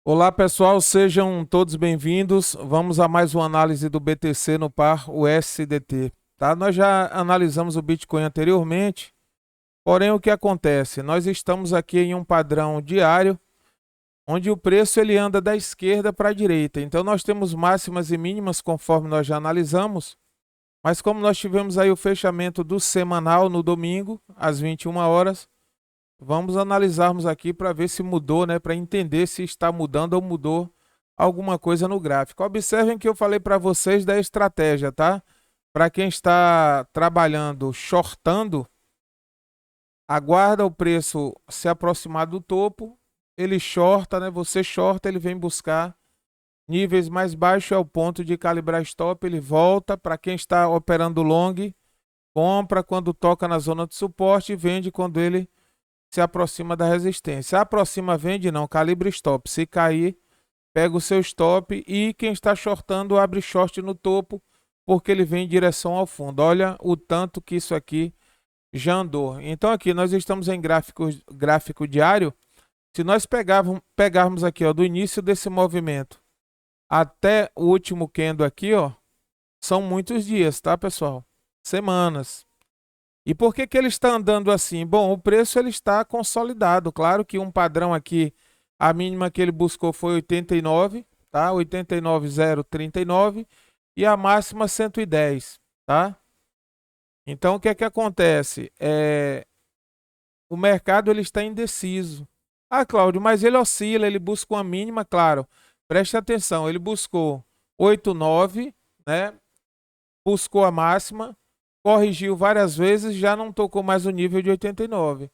Olá pessoal, sejam todos bem-vindos. Vamos a mais uma análise do BTC no par USDT. Tá? Nós já analisamos o Bitcoin anteriormente, porém o que acontece? Nós estamos aqui em um padrão diário, onde o preço ele anda da esquerda para a direita. Então nós temos máximas e mínimas conforme nós já analisamos, mas como nós tivemos aí o fechamento do semanal no domingo, às 21 horas, vamos analisarmos aqui para ver se mudou, né? Para entender se está mudando ou mudou alguma coisa no gráfico. Observem que eu falei para vocês da estratégia, tá? Para quem está trabalhando, shortando, aguarda o preço se aproximar do topo, ele shorta, né? Você shorta, ele vem buscar níveis mais baixos, é o ponto de calibrar stop, ele volta. Para quem está operando long, compra quando toca na zona de suporte e vende quando ele se aproxima da resistência. Aproxima, vende, não, calibre stop. Se cair, pega o seu stop e quem está shortando abre short no topo, porque ele vem em direção ao fundo. Olha o tanto que isso aqui já andou. Então aqui nós estamos em gráfico diário. Se nós pegarmos aqui, ó, do início desse movimento até o último candle aqui, ó, são muitos dias, tá, pessoal? Semanas. E por que que ele está andando assim? Bom, o preço ele está consolidado. Claro que um padrão aqui, a mínima que ele buscou foi 89, tá? 89,039 e a máxima 110, tá? Então o que é que acontece? O mercado ele está indeciso. Ah, Cláudio, mas ele oscila, ele busca uma mínima, claro. Preste atenção, ele buscou 89, né? Buscou a máxima, corrigiu várias vezes, já não tocou mais o nível de 89.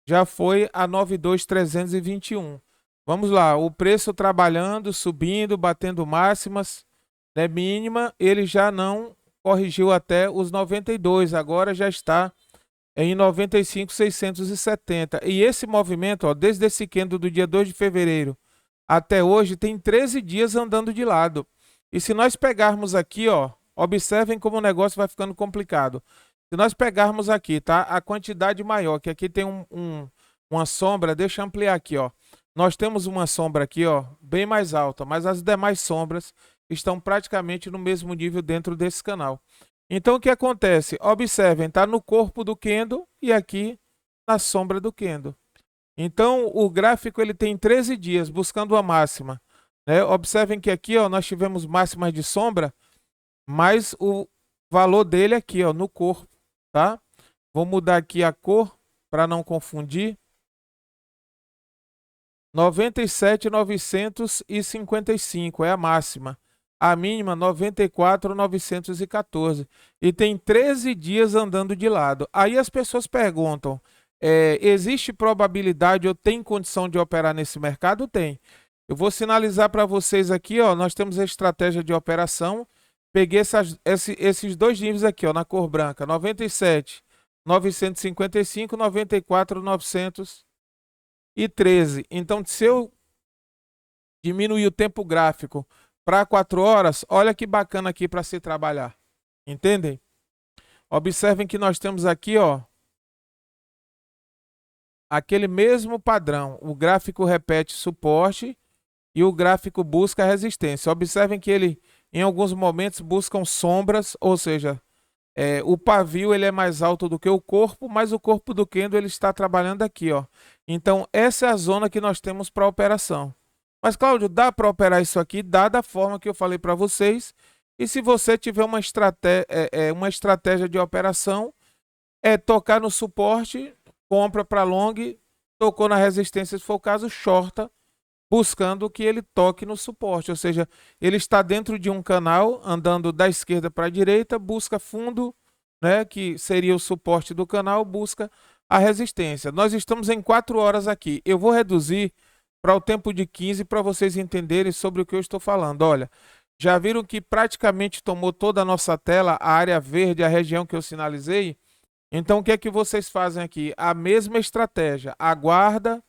Já foi a 92.321. Vamos lá, o preço trabalhando, subindo, batendo máximas, né, mínima, ele já não corrigiu até os 92, agora já está em 95.670. E esse movimento, ó, desde esse candle do dia 2 de fevereiro até hoje, tem 13 dias andando de lado. E se nós pegarmos aqui, ó, observem como o negócio vai ficando complicado. Se nós pegarmos aqui, tá? A quantidade maior, que aqui tem uma sombra, deixa eu ampliar aqui, ó. Nós temos uma sombra aqui, ó, bem mais alta, mas as demais sombras estão praticamente no mesmo nível dentro desse canal. Então, o que acontece? Observem, tá no corpo do candle e aqui na sombra do candle. Então, o gráfico ele tem 13 dias buscando a máxima, né? Observem que aqui, ó, nós tivemos máximas de sombra, mas o valor dele aqui, ó, no corpo, tá? Vou mudar aqui a cor para não confundir. 97.955 é a máxima. A mínima 94.914 e tem 13 dias andando de lado. Aí as pessoas perguntam: existe probabilidade ou tem condição de operar nesse mercado? Tem. Eu vou sinalizar para vocês aqui, ó, nós temos a estratégia de operação. Peguei esses dois níveis aqui, ó, na cor branca, 97.955, 94.913. Então, se eu diminuir o tempo gráfico para 4 horas, olha que bacana aqui para se trabalhar. Entendem? Observem que nós temos aqui, ó, aquele mesmo padrão. O gráfico repete suporte e o gráfico busca resistência. Observem que ele, em alguns momentos, buscam sombras, ou seja, o pavio ele é mais alto do que o corpo, mas o corpo do candle ele está trabalhando aqui, ó. Então, essa é a zona que nós temos para operação. Mas, Cláudio, dá para operar isso aqui? Dá da forma que eu falei para vocês. E se você tiver uma estratégia de operação, tocar no suporte, compra para long, tocou na resistência, se for o caso, shorta, buscando que ele toque no suporte. Ou seja, ele está dentro de um canal, andando da esquerda para a direita, busca fundo, né, que seria o suporte do canal, busca a resistência. Nós estamos em 4 horas aqui. Eu vou reduzir para o tempo de 15 para vocês entenderem sobre o que eu estou falando. Olha, já viram que praticamente tomou toda a nossa tela, a área verde, a região que eu sinalizei? Então, o que é que vocês fazem aqui? A mesma estratégia. Aguarda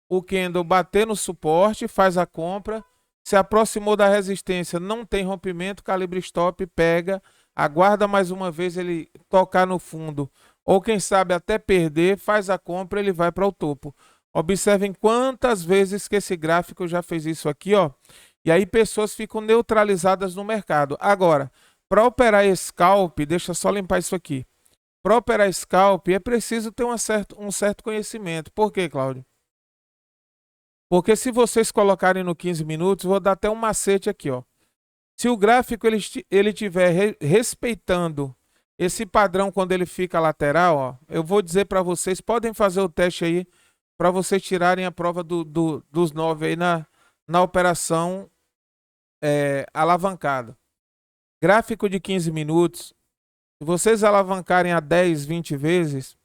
o candle bater no suporte, faz a compra, se aproximou da resistência, não tem rompimento, calibre stop, pega, aguarda mais uma vez ele tocar no fundo, ou quem sabe até perder, faz a compra, ele vai para o topo. Observem quantas vezes que esse gráfico já fez isso aqui, ó. E aí pessoas ficam neutralizadas no mercado. Agora, para operar scalp, deixa eu só limpar isso aqui. Para operar scalp é preciso ter um certo conhecimento. Por quê, Cláudio? Porque se vocês colocarem no 15 minutos, vou dar até um macete aqui, ó. Se o gráfico ele estiver respeitando esse padrão quando ele fica lateral, ó, eu vou dizer para vocês, podem fazer o teste aí para vocês tirarem a prova dos 9 aí na operação alavancada. Gráfico de 15 minutos, se vocês alavancarem a 10, 20 vezes,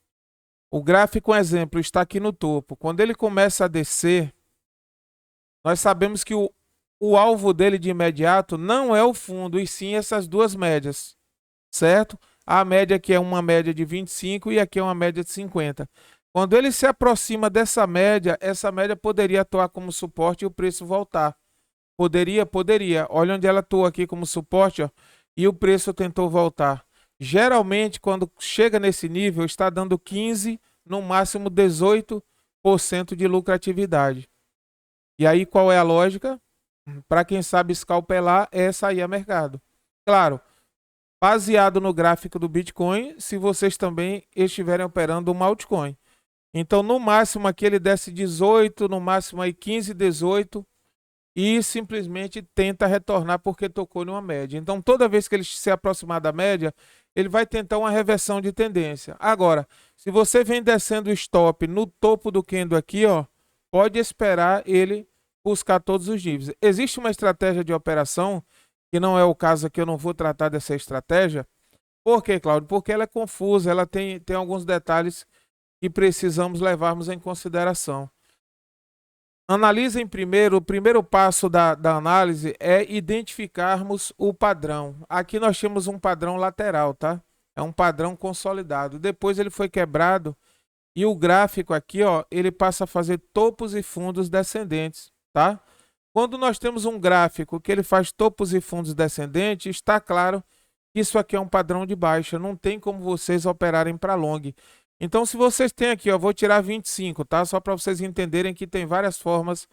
o gráfico, um exemplo, está aqui no topo. Quando ele começa a descer, nós sabemos que o alvo dele de imediato não é o fundo, e sim essas duas médias, certo? A média aqui é uma média de 25 e aqui é uma média de 50. Quando ele se aproxima dessa média, essa média poderia atuar como suporte e o preço voltar. Poderia. Olha onde ela atua aqui como suporte, ó, e o preço tentou voltar. Geralmente, quando chega nesse nível, está dando 15, no máximo 18% de lucratividade. E aí, qual é a lógica? Para quem sabe escalpelar, é sair a mercado. Claro, baseado no gráfico do Bitcoin, se vocês também estiverem operando uma altcoin. Então, no máximo aqui ele desce 18, no máximo aí 15, 18 e simplesmente tenta retornar porque tocou numa média. Então, toda vez que ele se aproximar da média, ele vai tentar uma reversão de tendência. Agora, se você vem descendo o stop no topo do candle aqui, ó, pode esperar ele buscar todos os níveis. Existe uma estratégia de operação, que não é o caso aqui, eu não vou tratar dessa estratégia. Por quê, Cláudio? Porque ela é confusa, ela tem alguns detalhes que precisamos levarmos em consideração. Analisem primeiro, o primeiro passo da análise é identificarmos o padrão. Aqui nós temos um padrão lateral, tá? É um padrão consolidado. Depois ele foi quebrado e o gráfico aqui, ó, ele passa a fazer topos e fundos descendentes, tá? Quando nós temos um gráfico que ele faz topos e fundos descendentes, está claro que isso aqui é um padrão de baixa. Não tem como vocês operarem para long. Então, se vocês têm aqui, ó, vou tirar 25, tá? Só para vocês entenderem que tem várias formas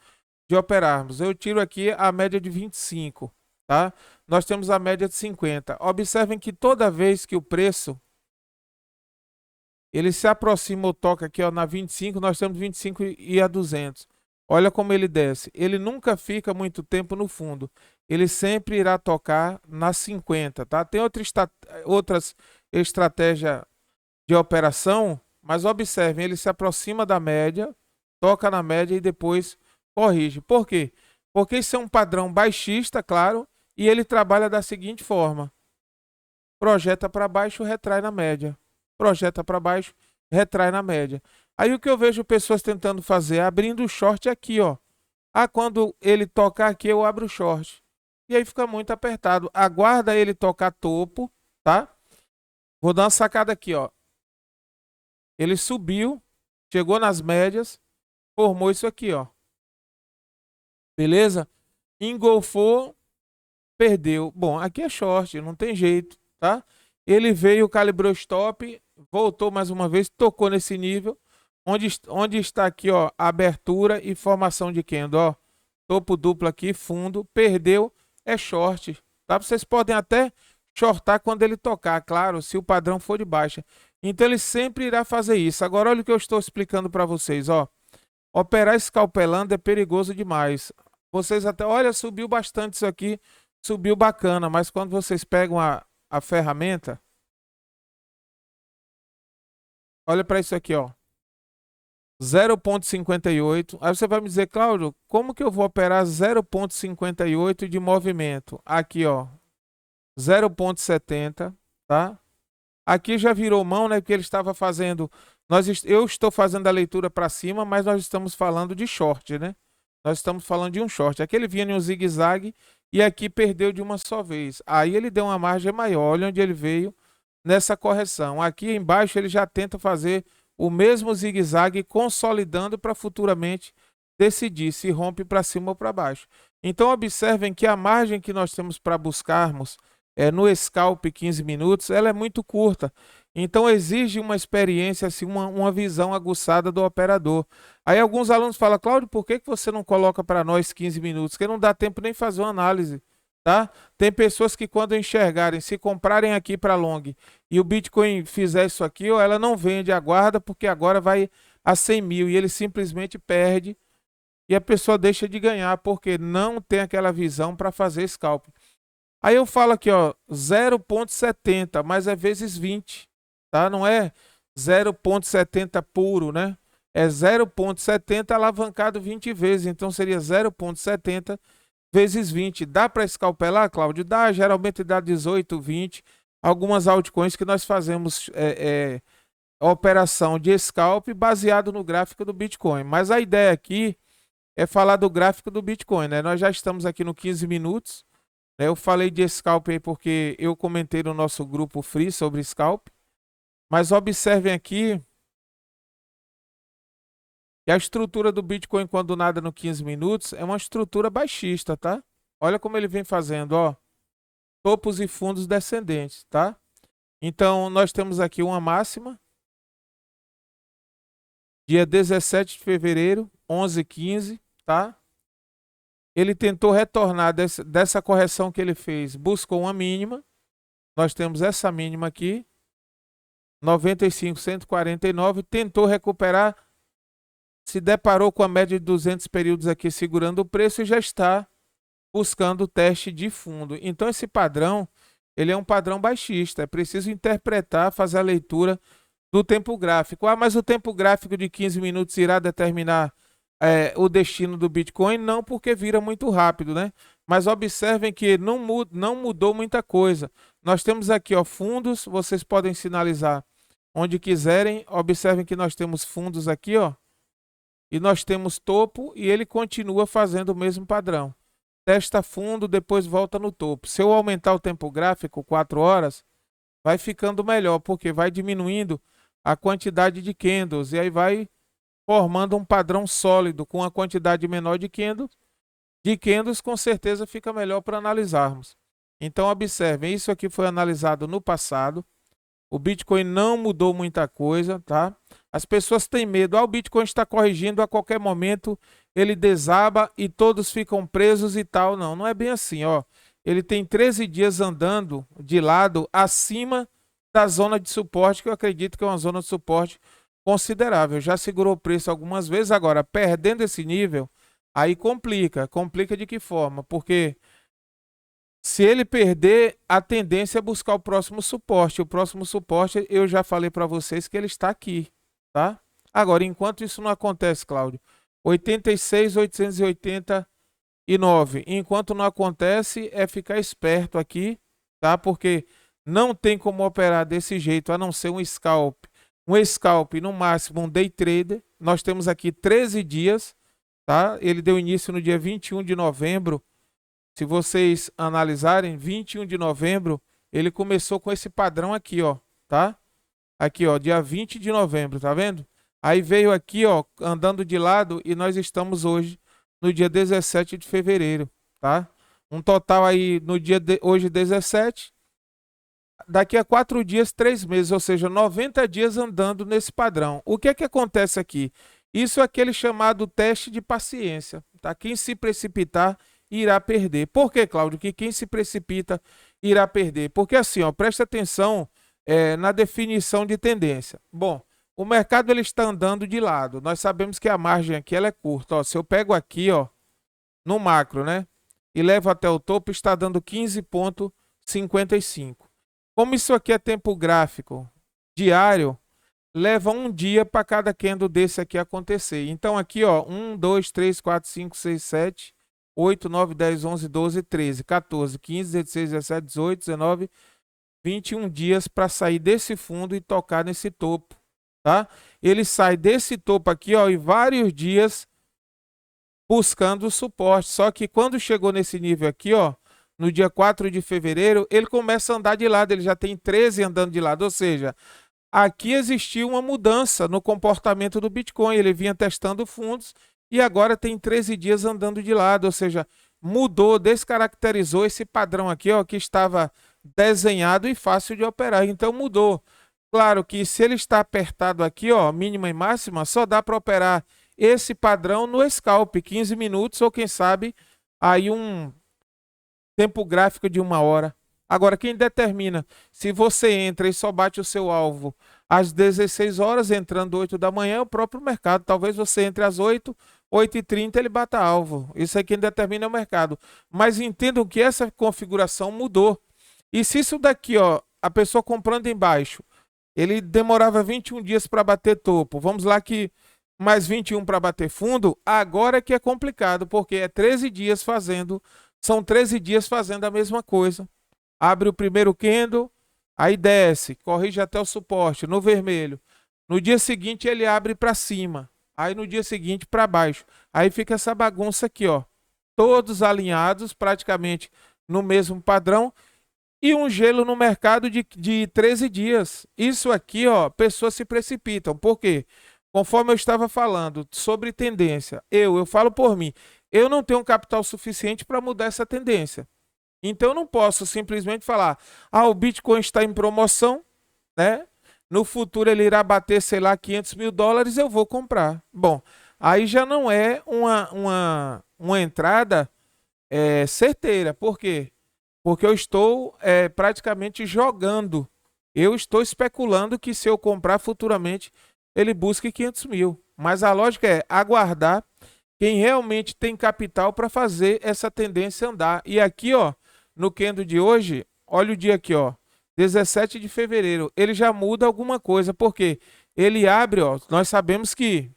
de operarmos. Eu tiro aqui a média de 25, tá? Nós temos a média de 50. Observem que toda vez que o preço ele se aproxima ou toca aqui, ó, na 25, nós temos 25 e a 200. Olha como ele desce. Ele nunca fica muito tempo no fundo. Ele sempre irá tocar na 50, tá? Tem outras estratégias de operação, mas observem, ele se aproxima da média, toca na média e depois corrige. Por quê? Porque isso é um padrão baixista, claro, e ele trabalha da seguinte forma: projeta para baixo, retrai na média. Projeta para baixo, retrai na média. Aí o que eu vejo pessoas tentando fazer é abrindo o short aqui, ó. Ah, quando ele tocar aqui, eu abro o short. E aí fica muito apertado. Aguarda ele tocar topo, tá? Vou dar uma sacada aqui, ó. Ele subiu, chegou nas médias, formou isso aqui, ó. Beleza? Engolfou, perdeu. Bom, aqui é short, não tem jeito, tá? Ele veio, calibrou stop, voltou mais uma vez, tocou nesse nível, onde está aqui, ó, a abertura e formação de candle, ó. Topo duplo aqui, fundo, perdeu, é short, tá? Vocês podem até shortar quando ele tocar, claro, se o padrão for de baixa. Então ele sempre irá fazer isso. Agora olha o que eu estou explicando para vocês, ó. Operar escalpelando é perigoso demais. Vocês até, olha, subiu bastante isso aqui, subiu bacana, mas quando vocês pegam a ferramenta, olha para isso aqui, ó. 0,58. Aí você vai me dizer, Cláudio, como que eu vou operar 0,58 de movimento? Aqui, ó, 0,70, tá? Aqui já virou mão, né? Porque ele estava fazendo... Eu estou fazendo a leitura para cima, mas nós estamos falando de short, né? Nós estamos falando de um short. Aqui ele vinha em um zigue-zague e aqui perdeu de uma só vez. Aí ele deu uma margem maior. Olha onde ele veio nessa correção. Aqui embaixo ele já tenta fazer o mesmo zigue-zague, consolidando para futuramente decidir se rompe para cima ou para baixo. Então observem que a margem que nós temos para buscarmos no scalp 15 minutos, ela é muito curta. Então exige uma experiência, assim, uma visão aguçada do operador. Aí alguns alunos falam, Cláudio, por que que você não coloca para nós 15 minutos? Que não dá tempo nem fazer uma análise, tá? Tem pessoas que quando enxergarem, se comprarem aqui para long e o Bitcoin fizer isso aqui, ou ela não vende, aguarda, porque agora vai a 100 mil e ele simplesmente perde e a pessoa deixa de ganhar porque não tem aquela visão para fazer scalp. Aí eu falo aqui, ó, 0,70, mas é vezes 20, tá? Não é 0,70 puro, né? É 0,70 alavancado 20 vezes, então seria 0,70 vezes 20. Dá para escalpelar, Cláudio? Dá, geralmente dá 18, 20. Algumas altcoins que nós fazemos operação de scalp baseado no gráfico do Bitcoin. Mas a ideia aqui é falar do gráfico do Bitcoin, né? Nós já estamos aqui no 15 minutos. Né? Eu falei de scalp aí porque eu comentei no nosso grupo free sobre scalp. Mas observem aqui que a estrutura do Bitcoin quando nada no 15 minutos é uma estrutura baixista, tá? Olha como ele vem fazendo, ó. Topos e fundos descendentes, tá? Então, nós temos aqui uma máxima. Dia 17 de fevereiro, 11h15, tá? Ele tentou retornar dessa correção que ele fez, buscou uma mínima. Nós temos essa mínima aqui, 95,149, tentou recuperar, se deparou com a média de 200 períodos aqui segurando o preço e já está buscando o teste de fundo. Então esse padrão, ele é um padrão baixista, é preciso interpretar, fazer a leitura do tempo gráfico. Ah, mas o tempo gráfico de 15 minutos irá determinar o destino do Bitcoin? Não, porque vira muito rápido, né? Mas observem que não mudou muita coisa. Nós temos aqui, ó, fundos, vocês podem sinalizar onde quiserem. Observem que nós temos fundos aqui, ó, e nós temos topo e ele continua fazendo o mesmo padrão. Testa fundo, depois volta no topo. Se eu aumentar o tempo gráfico, 4 horas, vai ficando melhor, porque vai diminuindo a quantidade de candles e aí vai formando um padrão sólido com a quantidade menor de candles. De candles, com certeza fica melhor para analisarmos. Então observem, isso aqui foi analisado no passado. O Bitcoin não mudou muita coisa, tá? As pessoas têm medo. Ah, o Bitcoin está corrigindo a qualquer momento, ele desaba e todos ficam presos e tal. Não, não é bem assim, ó. Ele tem 13 dias andando de lado acima da zona de suporte, que eu acredito que é uma zona de suporte considerável. Já segurou o preço algumas vezes, agora perdendo esse nível, aí complica. Complica de que forma? Porque se ele perder, a tendência é buscar o próximo suporte. O próximo suporte, eu já falei para vocês que ele está aqui, tá? Agora, enquanto isso não acontece, Cláudio, 86.889. Enquanto não acontece, é ficar esperto aqui, tá? Porque não tem como operar desse jeito, a não ser um scalp. Um scalp, no máximo, um day trader. Nós temos aqui 13 dias, tá? Ele deu início no dia 21 de novembro. Se vocês analisarem, 21 de novembro, ele começou com esse padrão aqui, ó, tá? Aqui, ó, dia 20 de novembro, tá vendo? Aí veio aqui, ó, andando de lado e nós estamos hoje no dia 17 de fevereiro, tá? Um total aí no dia de hoje 17, daqui a 4 dias, 3 meses, ou seja, 90 dias andando nesse padrão. O que é que acontece aqui? Isso é aquele chamado teste de paciência, tá? Quem se precipitar irá perder. Por que, Cláudio? Que quem se precipita irá perder? Porque assim, ó, presta atenção na definição de tendência. Bom, o mercado ele está andando de lado. Nós sabemos que a margem aqui ela é curta. Ó, se eu pego aqui, ó, no macro, né, e levo até o topo, está dando 15,55. Como isso aqui é tempo gráfico diário, leva um dia para cada candle desse aqui acontecer. Então aqui, ó, 1, 2, 3, 4, 5, 6, 7, 8, 9, 10, 11, 12, 13, 14, 15, 16, 17, 18, 19, 21 dias para sair desse fundo e tocar nesse topo, tá? Ele sai desse topo aqui, ó, e vários dias buscando o suporte. Só que quando chegou nesse nível aqui, ó, no dia 4 de fevereiro, ele começa a andar de lado, ele já tem 13 andando de lado, ou seja, aqui existiu uma mudança no comportamento do Bitcoin, ele vinha testando fundos e agora tem 13 dias andando de lado, ou seja, mudou, descaracterizou esse padrão aqui, ó, que estava desenhado e fácil de operar, então mudou. Claro que se ele está apertado aqui, ó, mínima e máxima, só dá para operar esse padrão no scalp, 15 minutos ou quem sabe aí um tempo gráfico de 1 hora. Agora, quem determina se você entra e só bate o seu alvo às 16 horas, entrando 8 da manhã, é o próprio mercado. Talvez você entre às 8, 8h30 ele bata alvo. Isso é quem determina é o mercado. Mas entendam que essa configuração mudou. E se isso daqui, ó, a pessoa comprando embaixo, ele demorava 21 dias para bater topo. Vamos lá que mais 21 para bater fundo. Agora é que é complicado, porque é 13 dias fazendo, são 13 dias fazendo a mesma coisa. Abre o primeiro candle, aí desce, corrige até o suporte no vermelho. No dia seguinte ele abre para cima, aí no dia seguinte para baixo. Aí fica essa bagunça aqui, ó. Todos alinhados praticamente no mesmo padrão. E um gelo no mercado de 13 dias. Isso aqui, ó, pessoas se precipitam. Por quê? Conforme eu estava falando sobre tendência, eu falo por mim, eu não tenho capital suficiente para mudar essa tendência. Então eu não posso simplesmente falar, o Bitcoin está em promoção, né? No futuro ele irá bater, sei lá, 500 mil dólares, eu vou comprar. Bom, aí já não é uma entrada certeira. Por quê? Porque eu estou praticamente jogando. Eu estou especulando que se eu comprar futuramente, ele busque 500 mil. Mas a lógica é aguardar quem realmente tem capital para fazer essa tendência andar. E aqui, ó, no candle de hoje, olha o dia aqui, ó, 17 de fevereiro. Ele já muda alguma coisa, porque ele abre, ó, nós sabemos que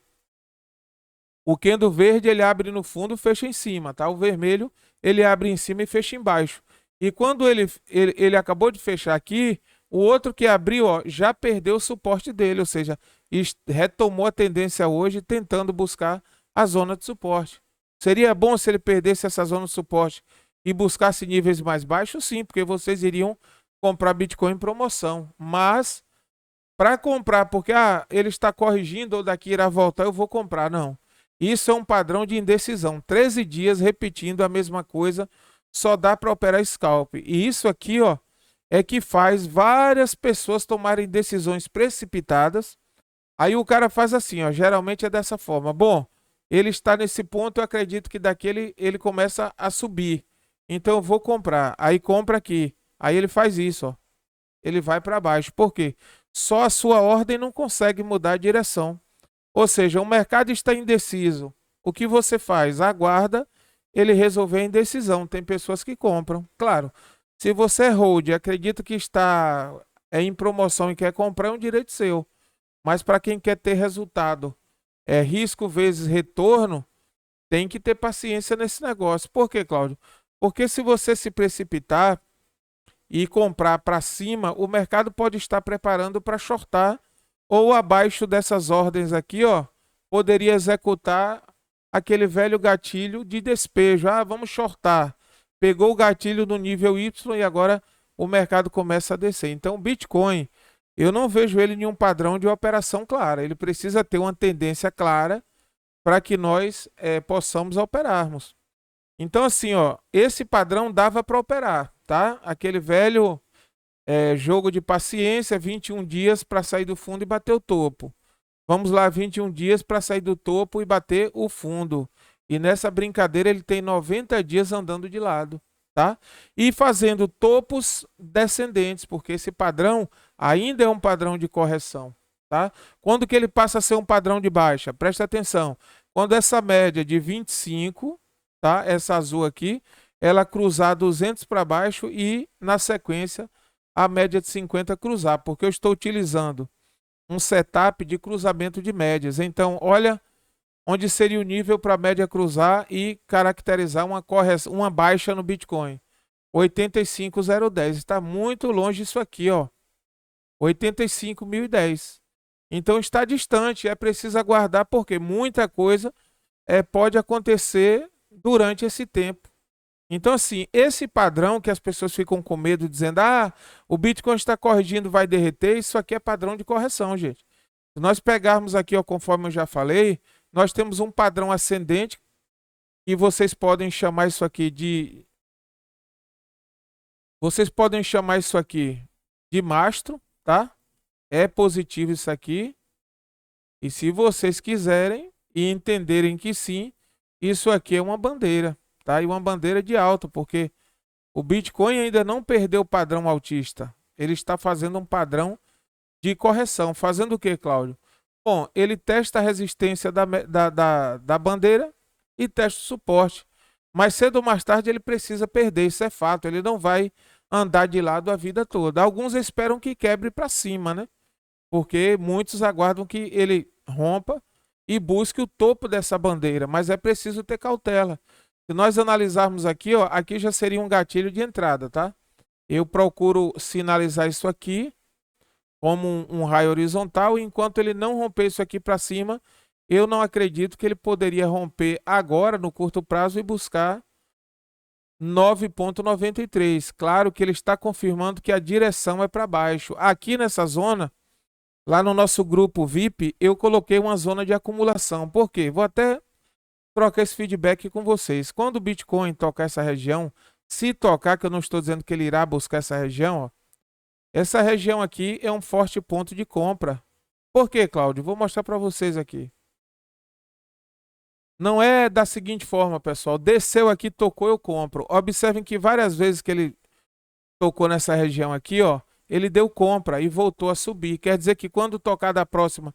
o candle verde ele abre no fundo, fecha em cima, tá? O vermelho ele abre em cima e fecha embaixo. E quando ele acabou de fechar aqui, o outro que abriu, ó, já perdeu o suporte dele, ou seja, retomou a tendência hoje tentando buscar a zona de suporte. Seria bom se ele perdesse essa zona de suporte e buscasse níveis mais baixos? Sim, porque vocês iriam comprar Bitcoin em promoção. Mas para comprar, porque ele está corrigindo ou daqui irá voltar, eu vou comprar. Não. Isso é um padrão de indecisão. 13 dias repetindo a mesma coisa, só dá para operar scalp. E isso aqui, ó, é que faz várias pessoas tomarem decisões precipitadas. Aí o cara faz assim, ó, geralmente é dessa forma. Bom, ele está nesse ponto, eu acredito que daqui ele começa a subir. Então eu vou comprar. Aí compra aqui. Aí ele faz isso, ó. Ele vai para baixo. Por quê? Só a sua ordem não consegue mudar a direção. Ou seja, o mercado está indeciso. O que você faz? Aguarda ele resolver a indecisão. Tem pessoas que compram. Claro, se você é hold, acredita que está em promoção e quer comprar, é um direito seu. Mas para quem quer ter resultado, risco vezes retorno, tem que ter paciência nesse negócio. Por quê, Cláudio? Porque se você se precipitar e comprar para cima, o mercado pode estar preparando para shortar ou abaixo dessas ordens aqui, ó, poderia executar aquele velho gatilho de despejo. Vamos shortar. Pegou o gatilho no nível Y e agora o mercado começa a descer. Então, o Bitcoin, eu não vejo ele em um padrão de operação clara. Ele precisa ter uma tendência clara para que nós possamos operarmos. Então, assim, ó, esse padrão dava para operar, tá? Aquele velho jogo de paciência, 21 dias para sair do fundo e bater o topo. Vamos lá, 21 dias para sair do topo e bater o fundo. E nessa brincadeira ele tem 90 dias andando de lado, tá? E fazendo topos descendentes, porque esse padrão ainda é um padrão de correção, tá? Quando que ele passa a ser um padrão de baixa? Presta atenção. Quando essa média de 25, tá? Essa azul aqui, ela cruzar 200 para baixo e na sequência a média de 50 cruzar, porque eu estou utilizando um setup de cruzamento de médias. Então, olha onde seria o nível para a média cruzar e caracterizar uma correção, uma baixa no Bitcoin. 85.010. Está muito longe isso aqui, ó. 85.010. Então está distante, é preciso aguardar porque muita coisa pode acontecer durante esse tempo. Então, assim, esse padrão que as pessoas ficam com medo, dizendo, o Bitcoin está corrigindo, vai derreter, isso aqui é padrão de correção, gente. Se nós pegarmos aqui, ó, conforme eu já falei, nós temos um padrão ascendente, e vocês podem chamar isso aqui de... Vocês podem chamar isso aqui de mastro, tá? É positivo isso aqui. E se vocês quiserem e entenderem que sim, isso aqui é uma bandeira, tá? E uma bandeira de alta, porque o Bitcoin ainda não perdeu o padrão altista. Ele está fazendo um padrão de correção. Fazendo o que, Cláudio? Bom, ele testa a resistência da bandeira e testa o suporte. Mas cedo ou mais tarde ele precisa perder, isso é fato. Ele não vai andar de lado a vida toda. Alguns esperam que quebre para cima, né? Porque muitos aguardam que ele rompa e busque o topo dessa bandeira, mas é preciso ter cautela. Se nós analisarmos aqui, ó, aqui já seria um gatilho de entrada, tá? Eu procuro sinalizar isso aqui como um raio horizontal, e enquanto ele não romper isso aqui para cima, eu não acredito que ele poderia romper agora no curto prazo e buscar 9,93. Claro que ele está confirmando que a direção é para baixo. Aqui nessa zona, lá no nosso grupo VIP, eu coloquei uma zona de acumulação. Por quê? Vou até trocar esse feedback com vocês. Quando o Bitcoin tocar essa região, se tocar, que eu não estou dizendo que ele irá buscar essa região, ó, essa região aqui é um forte ponto de compra. Por quê, Cláudio? Vou mostrar para vocês aqui. Não é da seguinte forma, pessoal. Desceu aqui, tocou, eu compro. Observem que várias vezes que ele tocou nessa região aqui, ó, ele deu compra e voltou a subir. Quer dizer que quando tocar da próxima,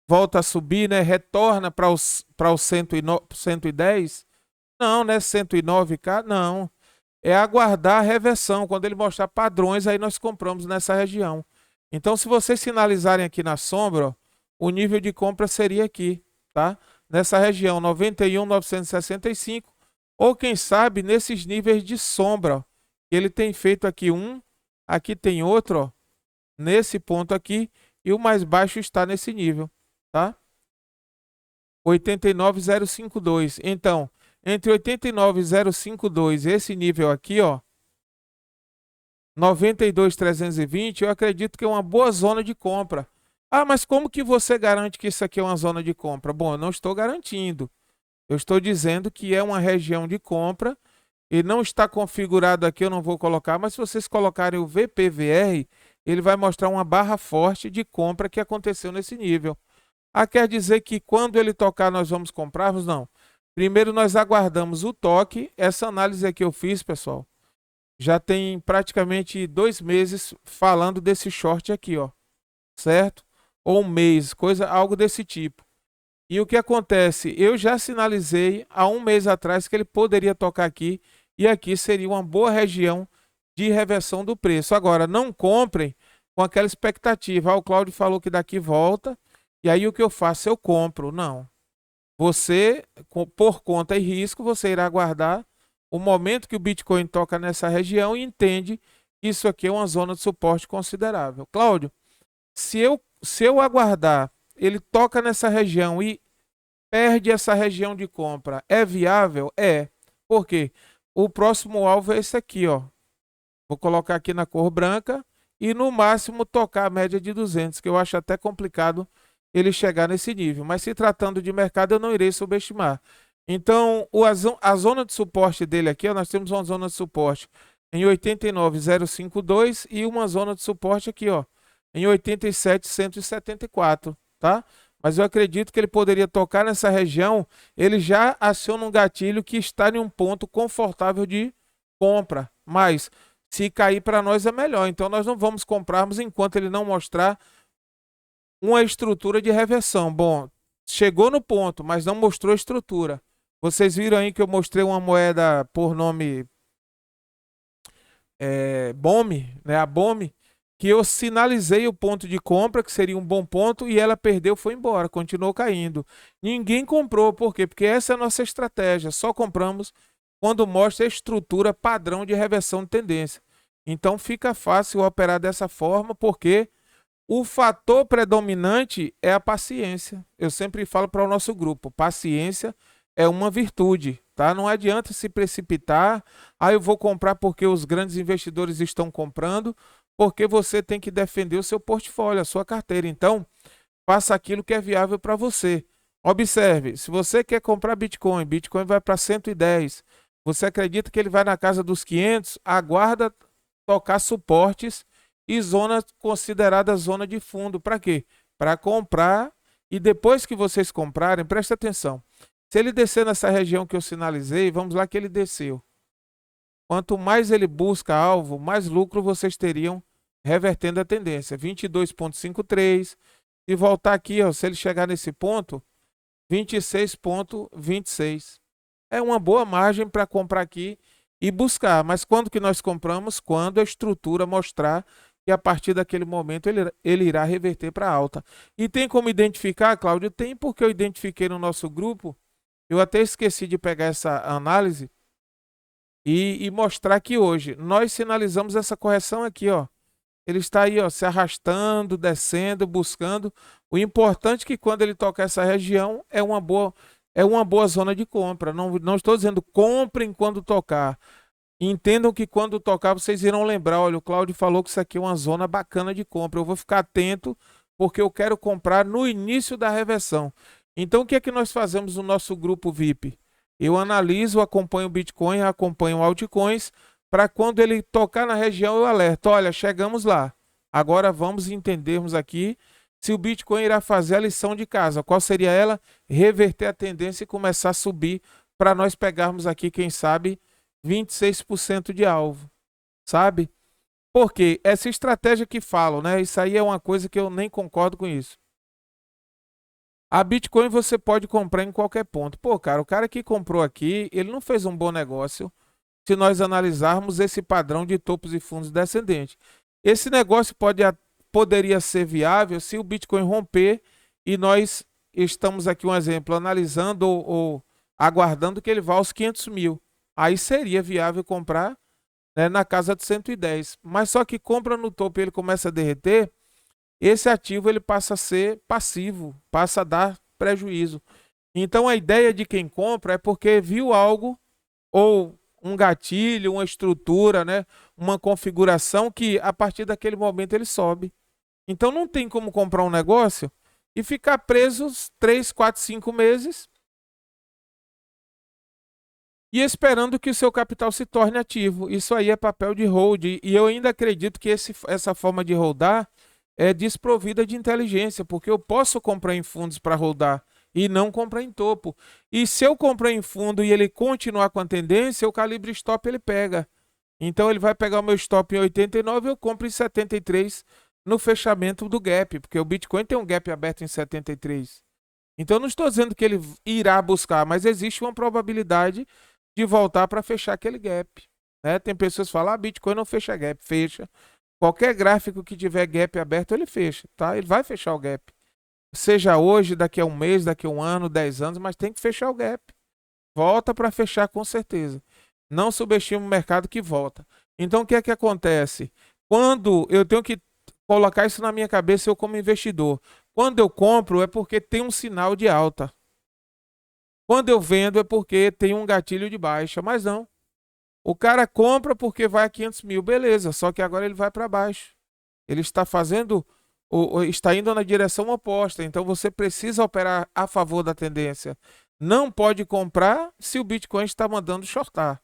volta a subir, né? Retorna para os 110. Não, né? 109K, não. É aguardar a reversão. Quando ele mostrar padrões, aí nós compramos nessa região. Então, se vocês sinalizarem aqui na sombra, ó, o nível de compra seria aqui, tá? Nessa região 91.965, ou quem sabe nesses níveis de sombra, ó, ele tem feito aqui um, aqui tem outro, ó, nesse ponto aqui, e o mais baixo está nesse nível, tá? 89.052. Então, entre 89.052 e esse nível aqui, ó, 92.320, eu acredito que é uma boa zona de compra. Ah, mas como que você garante que isso aqui é uma zona de compra? Bom, eu não estou garantindo. Eu estou dizendo que é uma região de compra e não está configurado aqui, eu não vou colocar, mas se vocês colocarem o VPVR, ele vai mostrar uma barra forte de compra que aconteceu nesse nível. Ah, quer dizer que quando ele tocar nós vamos comprarmos? Não. Primeiro nós aguardamos o toque. Essa análise aqui eu fiz, pessoal, já tem praticamente 2 meses falando desse short aqui, ó, certo? Ou um mês, algo desse tipo. E o que acontece? Eu já sinalizei há 1 mês atrás que ele poderia tocar aqui, e aqui seria uma boa região de reversão do preço. Agora, não comprem com aquela expectativa. Ah, o Cláudio falou que daqui volta, e aí o que eu faço? Eu compro. Não. Você, por conta e risco, você irá aguardar o momento que o Bitcoin toca nessa região e entende que isso aqui é uma zona de suporte considerável. Cláudio, se eu aguardar, ele toca nessa região e perde essa região de compra, é viável? É. Por quê? O próximo alvo é esse aqui, ó. Vou colocar aqui na cor branca e no máximo tocar a média de 200, que eu acho até complicado ele chegar nesse nível. Mas se tratando de mercado, eu não irei subestimar. Então, a zona de suporte dele aqui, ó, nós temos uma zona de suporte em 89.052 e uma zona de suporte aqui, ó, em 87.174, tá? Mas eu acredito que ele poderia tocar nessa região, ele já aciona um gatilho que está em um ponto confortável de compra. Mas se cair para nós é melhor, então nós não vamos comprarmos enquanto ele não mostrar uma estrutura de reversão. Bom, chegou no ponto, mas não mostrou estrutura. Vocês viram aí que eu mostrei uma moeda por nome BOME, né? A BOME, que eu sinalizei o ponto de compra, que seria um bom ponto, e ela perdeu, foi embora, continuou caindo. Ninguém comprou, por quê? Porque essa é a nossa estratégia, só compramos quando mostra a estrutura padrão de reversão de tendência. Então fica fácil operar dessa forma, porque o fator predominante é a paciência. Eu sempre falo para o nosso grupo, paciência é uma virtude, tá? Não adianta se precipitar, eu vou comprar porque os grandes investidores estão comprando, porque você tem que defender o seu portfólio, a sua carteira. Então, faça aquilo que é viável para você. Observe, se você quer comprar Bitcoin, Bitcoin vai para 110, você acredita que ele vai na casa dos 500, aguarda tocar suportes e zona considerada zona de fundo. Para quê? Para comprar, e depois que vocês comprarem, presta atenção. Se ele descer nessa região que eu sinalizei, vamos lá que ele desceu. Quanto mais ele busca alvo, mais lucro vocês teriam revertendo a tendência. 22,53. E voltar aqui, ó, se ele chegar nesse ponto, 26,26. É uma boa margem para comprar aqui e buscar. Mas quando que nós compramos? Quando a estrutura mostrar que a partir daquele momento ele irá reverter para alta. E tem como identificar, Cláudio? Tem, porque eu identifiquei no nosso grupo. Eu até esqueci de pegar essa análise e mostrar que hoje nós sinalizamos essa correção aqui, ó. Ele está aí, ó, se arrastando, descendo, buscando. O importante é que quando ele tocar essa região é uma boa zona de compra. Não estou dizendo comprem quando tocar. Entendam que quando tocar vocês irão lembrar, olha, o Cláudio falou que isso aqui é uma zona bacana de compra. Eu vou ficar atento porque eu quero comprar no início da reversão. Então o que é que nós fazemos no nosso grupo VIP? Eu analiso, acompanho o Bitcoin, acompanho altcoins, para quando ele tocar na região eu alerto, olha, chegamos lá. Agora vamos entendermos aqui se o Bitcoin irá fazer a lição de casa. Qual seria ela? Reverter a tendência e começar a subir para nós pegarmos aqui, quem sabe, 26% de alvo, sabe? Porque essa estratégia que falam, né? Isso aí é uma coisa que eu nem concordo com isso. A Bitcoin você pode comprar em qualquer ponto. Pô, cara, o cara que comprou aqui, ele não fez um bom negócio se nós analisarmos esse padrão de topos e fundos descendentes. Esse negócio poderia ser viável se o Bitcoin romper e nós estamos aqui, um exemplo, analisando ou aguardando que ele vá aos 500 mil. Aí seria viável comprar, né, na casa de 110. Mas só que compra no topo e ele começa a derreter, esse ativo ele passa a ser passivo, passa a dar prejuízo. Então a ideia de quem compra é porque viu algo ou um gatilho, uma estrutura, né, uma configuração que a partir daquele momento ele sobe. Então não tem como comprar um negócio e ficar preso 3, 4, 5 meses e esperando que o seu capital se torne ativo. Isso aí é papel de hold. E eu ainda acredito que essa forma de holdar é desprovida de inteligência, porque eu posso comprar em fundos para holdar e não comprar em topo. E se eu comprar em fundo e ele continuar com a tendência, o calibre stop ele pega. Então ele vai pegar o meu stop em 89 e eu compro em 73 no fechamento do gap, porque o Bitcoin tem um gap aberto em 73. Então eu não estou dizendo que ele irá buscar, mas existe uma probabilidade de voltar para fechar aquele gap, né? Tem pessoas que falam, ah, Bitcoin não fecha gap. Fecha. Qualquer gráfico que tiver gap aberto, ele fecha, tá? Ele vai fechar o gap. Seja hoje, daqui a um mês, daqui a um ano, 10 anos, mas tem que fechar o gap. Volta para fechar com certeza. Não subestime o mercado que volta. Então o que é que acontece? Quando eu tenho que colocar isso na minha cabeça, eu como investidor. Quando eu compro é porque tem um sinal de alta. Quando eu vendo é porque tem um gatilho de baixa, mas não. O cara compra porque vai a 500 mil, beleza, só que agora ele vai para baixo. Ele está fazendo, ou está indo na direção oposta, então você precisa operar a favor da tendência. Não pode comprar se o Bitcoin está mandando shortar.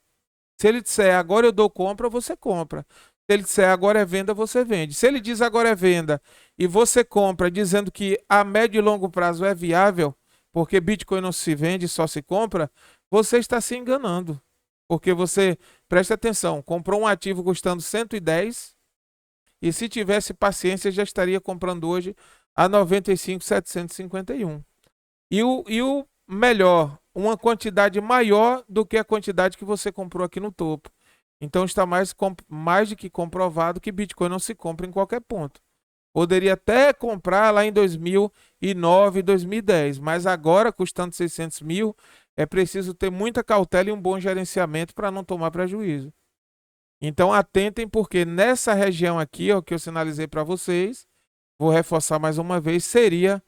Se ele disser agora eu dou compra, você compra. Se ele disser agora é venda, você vende. Se ele diz agora é venda e você compra dizendo que a médio e longo prazo é viável, porque Bitcoin não se vende, só se compra, você está se enganando. Porque você, presta atenção, comprou um ativo custando 110 e se tivesse paciência já estaria comprando hoje a 95,751. E o melhor, uma quantidade maior do que a quantidade que você comprou aqui no topo. Então está mais do que comprovado que Bitcoin não se compra em qualquer ponto. Poderia até comprar lá em 2009, 2010, mas agora, custando 600 mil, é preciso ter muita cautela e um bom gerenciamento para não tomar prejuízo. Então atentem, porque nessa região aqui, ó, que eu sinalizei para vocês, vou reforçar mais uma vez, seria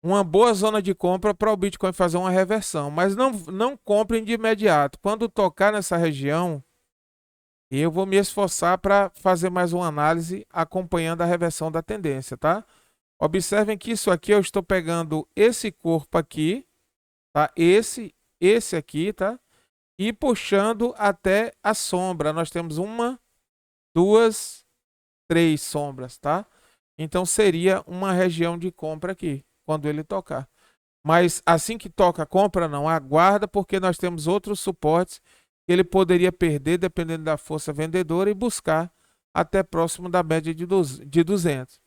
uma boa zona de compra para o Bitcoin fazer uma reversão. Mas não comprem de imediato. Quando tocar nessa região, eu vou me esforçar para fazer mais uma análise acompanhando a reversão da tendência, tá? Observem que isso aqui eu estou pegando esse corpo aqui, tá? Esse aqui, tá? E puxando até a sombra. Nós temos uma, duas, 3 sombras, tá? Então seria uma região de compra aqui, quando ele tocar. Mas assim que toca a compra, não, aguarda, porque nós temos outros suportes que ele poderia perder, dependendo da força vendedora, e buscar até próximo da média de 200.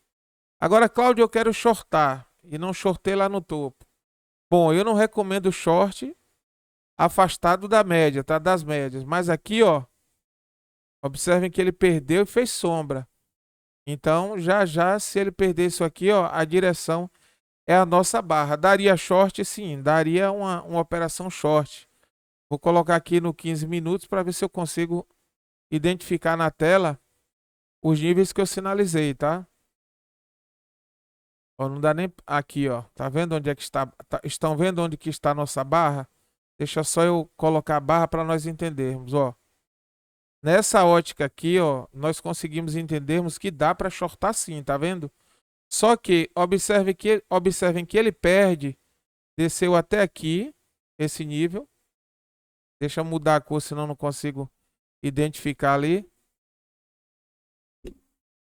Agora, Cláudio, eu quero shortar e não shortei lá no topo. Bom, eu não recomendo short afastado da média, tá? Das médias. Mas aqui, ó, observem que ele perdeu e fez sombra. Então, já já, se ele perder isso aqui, ó, a direção é a nossa barra. Daria short? Sim, daria uma operação short. Vou colocar aqui no 15 minutos para ver se eu consigo identificar na tela os níveis que eu sinalizei, tá? Ó, não dá nem aqui, ó. Tá vendo onde é que está? Estão vendo onde que está a nossa barra? Deixa só eu colocar a barra para nós entendermos, ó. Nessa ótica aqui, ó, nós conseguimos entendermos que dá para shortar sim, tá vendo? Só que observem que ele perde, desceu até aqui, esse nível. Deixa eu mudar a cor, senão não consigo identificar ali.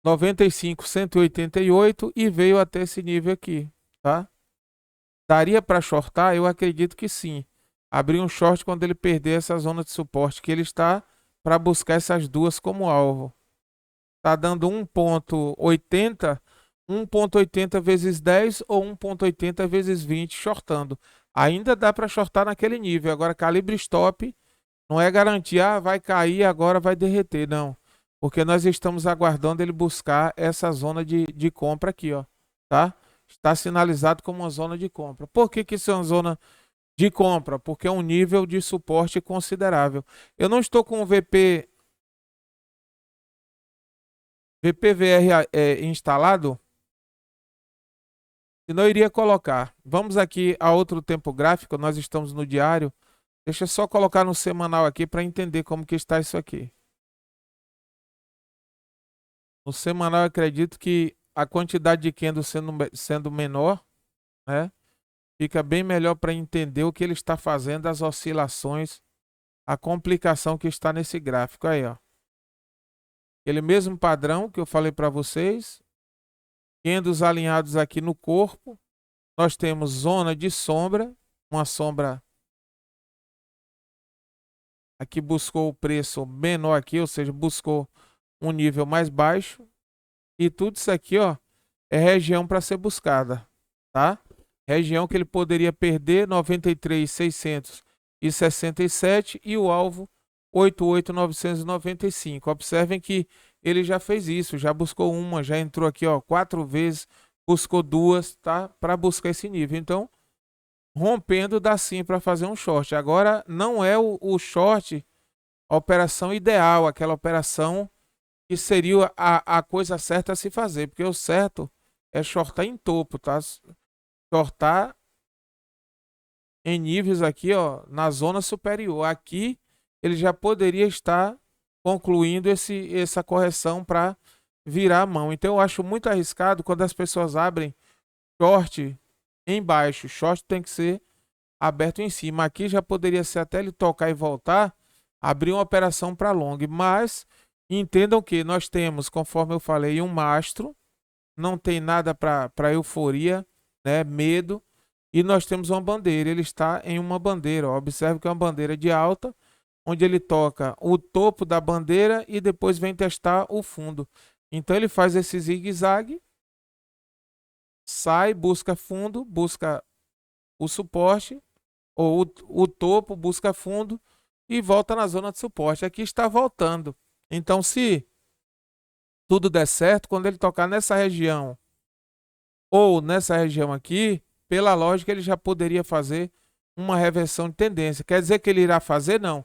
95,188 e veio até esse nível aqui, tá? Daria para shortar? Eu acredito que sim. Abrir um short quando ele perder essa zona de suporte que ele está, para buscar essas duas como alvo. Tá dando 1,80, 1,80 vezes 10 ou 1,80 vezes 20 shortando. Ainda dá para shortar naquele nível. Agora, calibre stop não é garantir, vai cair, agora vai derreter. Não. Porque nós estamos aguardando ele buscar essa zona de compra aqui, ó. Tá? Está sinalizado como uma zona de compra. Por que que isso é uma zona de compra? Porque é um nível de suporte considerável. Eu não estou com o VPVR instalado, senão eu iria colocar. Vamos aqui a outro tempo gráfico, nós estamos no diário. Deixa eu só colocar no semanal aqui para entender como que está isso aqui. No semanal eu acredito que a quantidade de candle sendo menor, né? Fica bem melhor para entender o que ele está fazendo, as oscilações, a complicação que está nesse gráfico aí, ó. Aquele mesmo padrão que eu falei para vocês, candles alinhados aqui no corpo. Nós temos zona de sombra, uma sombra aqui buscou o preço menor aqui, ou seja, buscou um nível mais baixo. E tudo isso aqui, ó, é região para ser buscada, tá? Região que ele poderia perder 93.667 e o alvo 88.995. Observem que ele já fez isso, já buscou uma, já entrou aqui, ó, 4 vezes, buscou 2, tá? Para buscar esse nível. Então, rompendo dá sim para fazer um short. Agora, não é o short a operação ideal, aquela operação que seria a coisa certa a se fazer, porque o certo é shortar em topo, tá? Shortar em níveis aqui, ó, na zona superior. Aqui ele já poderia estar concluindo essa correção para virar a mão. Então eu acho muito arriscado quando as pessoas abrem short embaixo. Short tem que ser aberto em cima. Aqui já poderia ser até ele tocar e voltar, abrir uma operação para long, mas entendam que nós temos, conforme eu falei, um mastro, não tem nada para euforia, né, medo, e nós temos uma bandeira, ele está em uma bandeira, ó. Observe que é uma bandeira de alta, onde ele toca o topo da bandeira e depois vem testar o fundo. Então ele faz esse zigue-zague, sai, busca fundo, busca o suporte, ou o topo, busca fundo e volta na zona de suporte. Aqui está voltando. Então, se tudo der certo, quando ele tocar nessa região ou nessa região aqui, pela lógica, ele já poderia fazer uma reversão de tendência. Quer dizer que ele irá fazer? Não.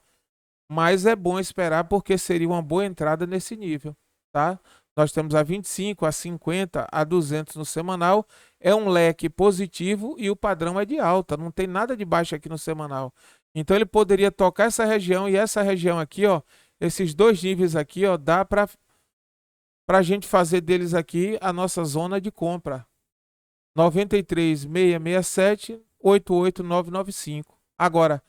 Mas é bom esperar porque seria uma boa entrada nesse nível, tá? Nós temos a 25, a 50, a 200 no semanal. É um leque positivo e o padrão é de alta. Não tem nada de baixo aqui no semanal. Então ele poderia tocar essa região e essa região aqui, ó, esses dois níveis aqui, ó, dá para a gente fazer deles aqui a nossa zona de compra. 93.667, 88.995. Agora,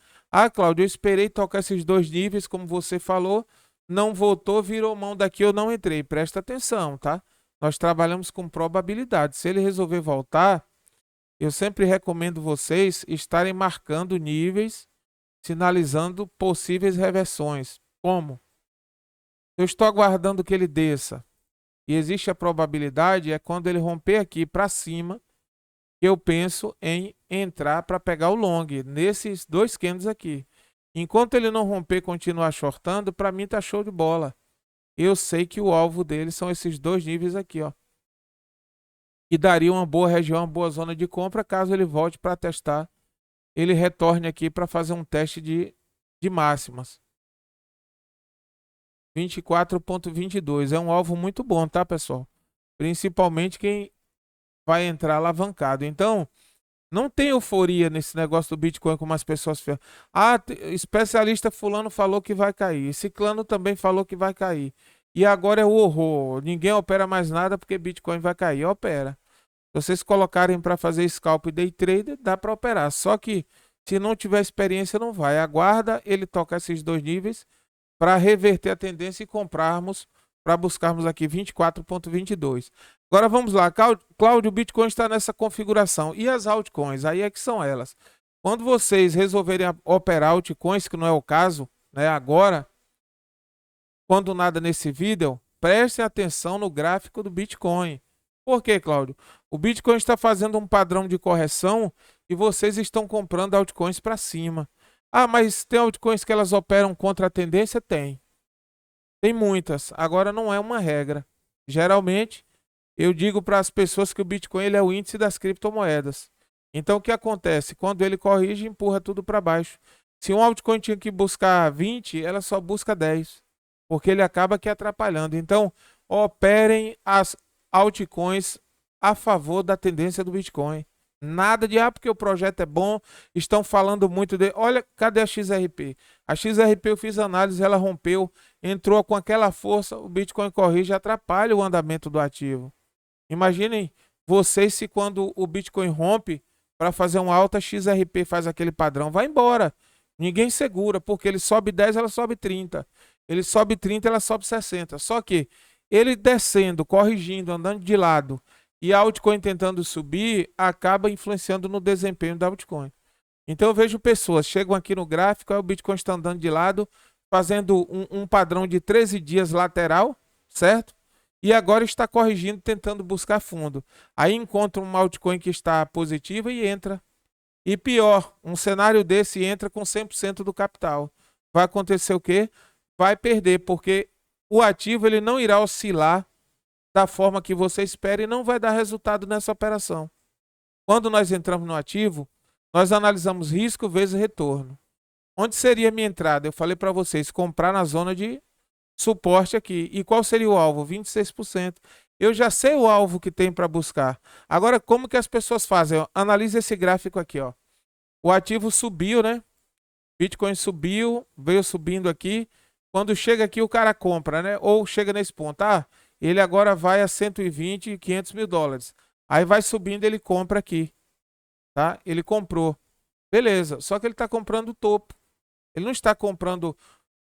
Cláudio, eu esperei tocar esses dois níveis, como você falou, não voltou, virou mão daqui, eu não entrei. Presta atenção, tá? Nós trabalhamos com probabilidade. Se ele resolver voltar, eu sempre recomendo vocês estarem marcando níveis, sinalizando possíveis reversões. Como? Eu estou aguardando que ele desça e existe a probabilidade, é quando ele romper aqui para cima, que eu penso em entrar para pegar o long, nesses dois candles aqui. Enquanto ele não romper e continuar shortando, para mim tá show de bola. Eu sei que o alvo dele são esses dois níveis aqui, ó. E daria uma boa região, uma boa zona de compra, caso ele volte para testar. Ele retorne aqui para fazer um teste de máximas. 24,22 é um alvo muito bom, tá, pessoal? Principalmente quem vai entrar alavancado. Então, não tem euforia nesse negócio do Bitcoin como as pessoas falam. Ah, especialista fulano falou que vai cair. Ciclano também falou que vai cair. E agora é o horror. Ninguém opera mais nada porque Bitcoin vai cair. Opera. Se vocês colocarem para fazer scalp e day trader, dá para operar. Só que se não tiver experiência, não vai. Aguarda ele tocar esses dois níveis para reverter a tendência e comprarmos, para buscarmos aqui 24,22. Agora vamos lá, Cláudio, o Bitcoin está nessa configuração. E as altcoins? Aí é que são elas. Quando vocês resolverem operar altcoins, que não é o caso, né, agora, quando nada nesse vídeo, prestem atenção no gráfico do Bitcoin. Por quê, Cláudio? O Bitcoin está fazendo um padrão de correção e vocês estão comprando altcoins para cima. Ah, mas tem altcoins que elas operam contra a tendência? Tem. Tem muitas. Agora não é uma regra. Geralmente, eu digo para as pessoas que o Bitcoin ele é o índice das criptomoedas. Então, o que acontece? Quando ele corrige, empurra tudo para baixo. Se um altcoin tinha que buscar 20, ela só busca 10. Porque ele acaba aqui atrapalhando. Então, operem as altcoins a favor da tendência do Bitcoin. Nada de, porque o projeto é bom, estão falando muito de... Olha, cadê a XRP? A XRP eu fiz análise, ela rompeu, entrou com aquela força, o Bitcoin corrige e atrapalha o andamento do ativo. Imaginem vocês se quando o Bitcoin rompe para fazer uma alta, XRP faz aquele padrão, vai embora. Ninguém segura, porque ele sobe 10, ela sobe 30. Ele sobe 30, ela sobe 60. Só que ele descendo, corrigindo, andando de lado e a altcoin tentando subir, acaba influenciando no desempenho da altcoin. Então eu vejo pessoas, chegam aqui no gráfico, aí o Bitcoin está andando de lado, fazendo um padrão de 13 dias lateral, certo? E agora está corrigindo, tentando buscar fundo. Aí encontra uma altcoin que está positiva e entra. E pior, um cenário desse entra com 100% do capital. Vai acontecer o quê? Vai perder, porque o ativo ele não irá oscilar da forma que você espera e não vai dar resultado nessa operação. Quando nós entramos no ativo, nós analisamos risco vezes retorno. Onde seria a minha entrada? Eu falei para vocês, comprar na zona de suporte aqui. E qual seria o alvo? 26%. Eu já sei o alvo que tem para buscar. Agora, como que as pessoas fazem? Analise esse gráfico aqui, ó. O ativo subiu, né? Bitcoin subiu, veio subindo aqui. Quando chega aqui, o cara compra, né? Ou chega nesse ponto. Ah, ele agora vai a 120 e 500 mil dólares. Aí vai subindo, ele compra aqui. Tá? Ele comprou. Beleza. Só que ele está comprando o topo. Ele não está comprando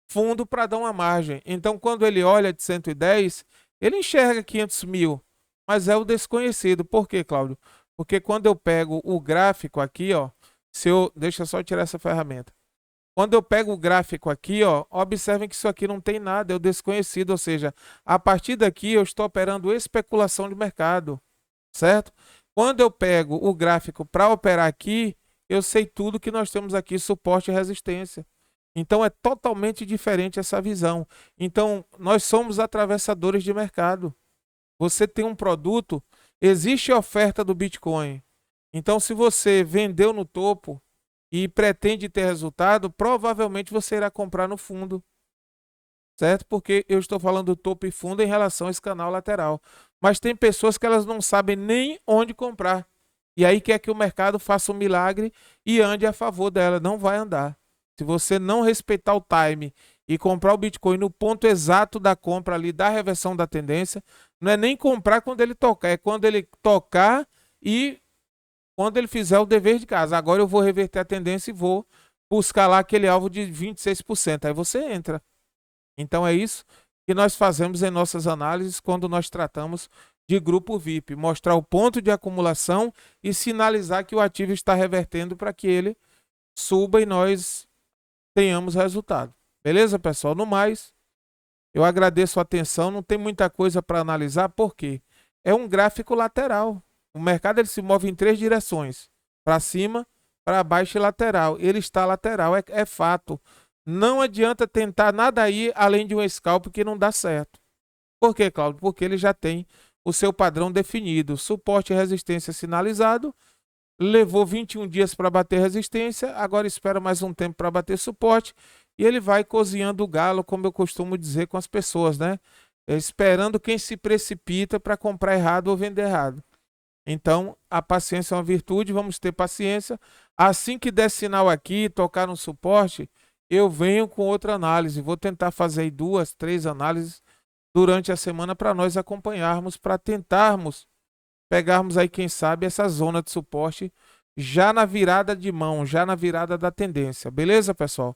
fundo para dar uma margem. Então, quando ele olha de 110, ele enxerga 500 mil. Mas é o desconhecido. Por quê, Cláudio? Porque quando eu pego o gráfico aqui, ó. Deixa eu só tirar essa ferramenta. Quando eu pego o gráfico aqui, ó, observem que isso aqui não tem nada, é o desconhecido, ou seja, a partir daqui eu estou operando especulação de mercado, certo? Quando eu pego o gráfico para operar aqui, eu sei tudo que nós temos aqui, suporte e resistência. Então é totalmente diferente essa visão. Então nós somos atravessadores de mercado. Você tem um produto, existe a oferta do Bitcoin. Então se você vendeu no topo, e pretende ter resultado, provavelmente você irá comprar no fundo, certo? Porque eu estou falando do topo e fundo em relação a esse canal lateral. Mas tem pessoas que elas não sabem nem onde comprar. E aí quer que o mercado faça um milagre e ande a favor dela. Não vai andar. Se você não respeitar o time e comprar o Bitcoin no ponto exato da compra ali, da reversão da tendência, não é nem comprar quando ele tocar, é quando ele tocar e quando ele fizer o dever de casa. Agora eu vou reverter a tendência e vou buscar lá aquele alvo de 26%. Aí você entra. Então é isso que nós fazemos em nossas análises quando nós tratamos de grupo VIP, mostrar o ponto de acumulação e sinalizar que o ativo está revertendo para que ele suba e nós tenhamos resultado. Beleza, pessoal? No mais, eu agradeço a atenção, não tem muita coisa para analisar, porque é um gráfico lateral. O mercado ele se move em 3 direções, para cima, para baixo e lateral. Ele está lateral, é fato. Não adianta tentar nada aí além de um scalp que não dá certo. Por quê, Cláudio? Porque ele já tem o seu padrão definido. Suporte e resistência sinalizado. Levou 21 dias para bater resistência, agora espera mais um tempo para bater suporte. E ele vai cozinhando o galo, como eu costumo dizer com as pessoas, né? Esperando quem se precipita para comprar errado ou vender errado. Então, a paciência é uma virtude, vamos ter paciência. Assim que der sinal aqui, tocar no suporte, eu venho com outra análise. Vou tentar fazer aí 2, 3 análises durante a semana para nós acompanharmos, para tentarmos pegarmos aí, quem sabe, essa zona de suporte já na virada de mão, já na virada da tendência. Beleza, pessoal?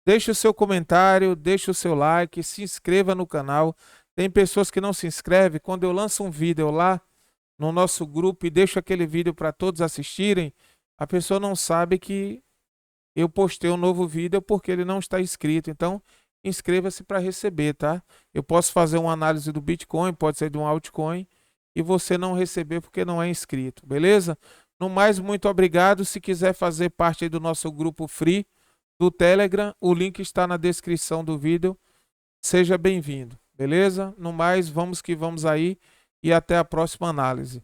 Deixe o seu comentário, deixe o seu like, se inscreva no canal. Tem pessoas que não se inscrevem. Quando eu lanço um vídeo lá no nosso grupo e deixo aquele vídeo para todos assistirem, a pessoa não sabe que eu postei um novo vídeo porque ele não está inscrito. Então, inscreva-se para receber, tá? Eu posso fazer uma análise do Bitcoin, pode ser de um altcoin, e você não receber porque não é inscrito, beleza? No mais, muito obrigado. Se quiser fazer parte aí do nosso grupo free do Telegram, o link está na descrição do vídeo. Seja bem-vindo, beleza? No mais, vamos que vamos aí e até a próxima análise.